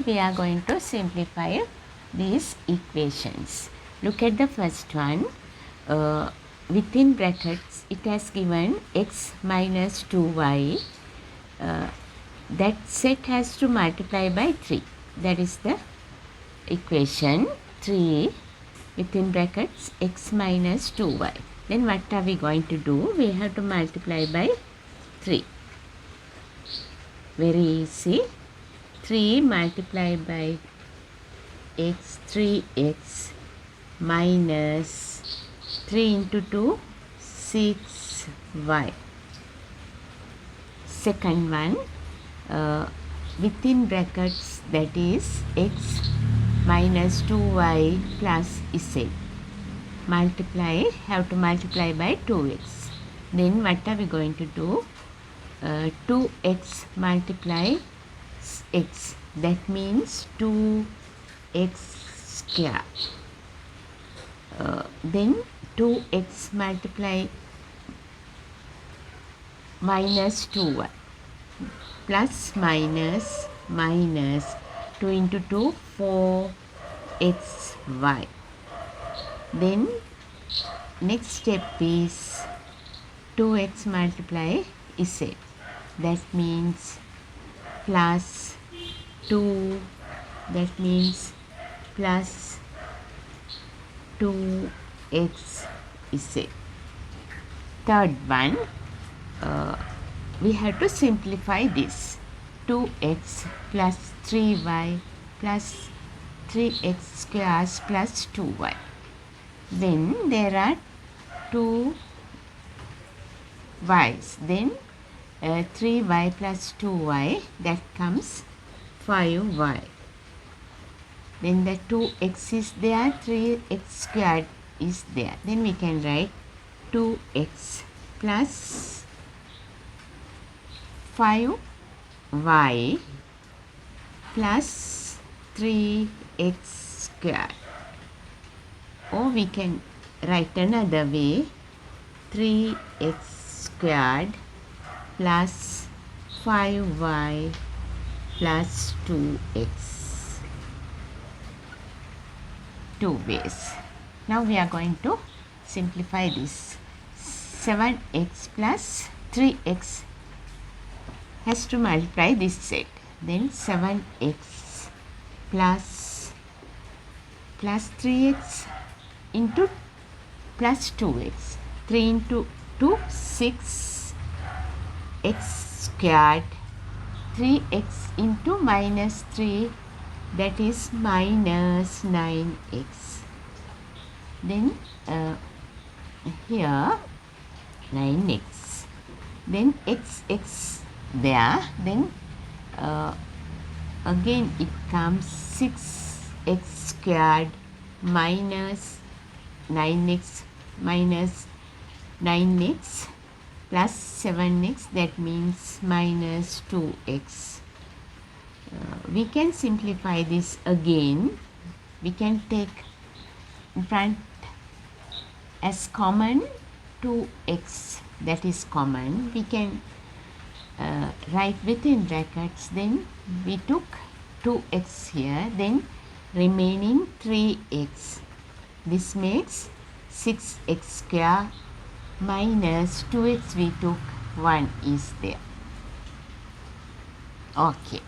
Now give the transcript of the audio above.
here we are going to simplify these equations. Look at the first one. Within brackets it has given x minus 2y. That set has to multiply by 3. That is the equation 3 within brackets x minus 2y. Then what are we going to do? We have to multiply by 3. Very easy. 3 multiplied by x, 3x minus 3 into 2, 6y. Second one, within brackets, that is x minus 2y plus z. Multiply, have to multiply by 2x. Then what are we going to do? 2x multiply x, that means 2x square. Then 2x multiply minus 2y plus minus 2 into 2, 4xy. Then next step is 2x multiply z, that means plus 2, that means plus 2x z. Third one, we have to simplify this. 2x plus 3y plus 3x squares plus 2y. Then there are 2 y's. Then 3y plus 2y, that comes 5y. Then the 2x is there, 3x squared is there. Then we can write 2x plus 5y plus 3x squared. Or we can write another way, 3x squared plus 5y plus 2x. 2 ways. Now we are going to simplify this. 7x plus 3x has to multiply this set. Then 7x plus 3x into plus 2x. 3 into 2, 6x squared. 3x into minus 3, that is minus 9x. Then here 9x. Then x there. Then again it comes 6x squared minus 9x minus 9x plus 7x, that means minus 2x. We can simplify this again. We can take in front as common 2x, that is common. We can write within brackets. Then we took 2x here, then remaining 3x. This makes 6x square minus 2x we took, 1 is there. Okay.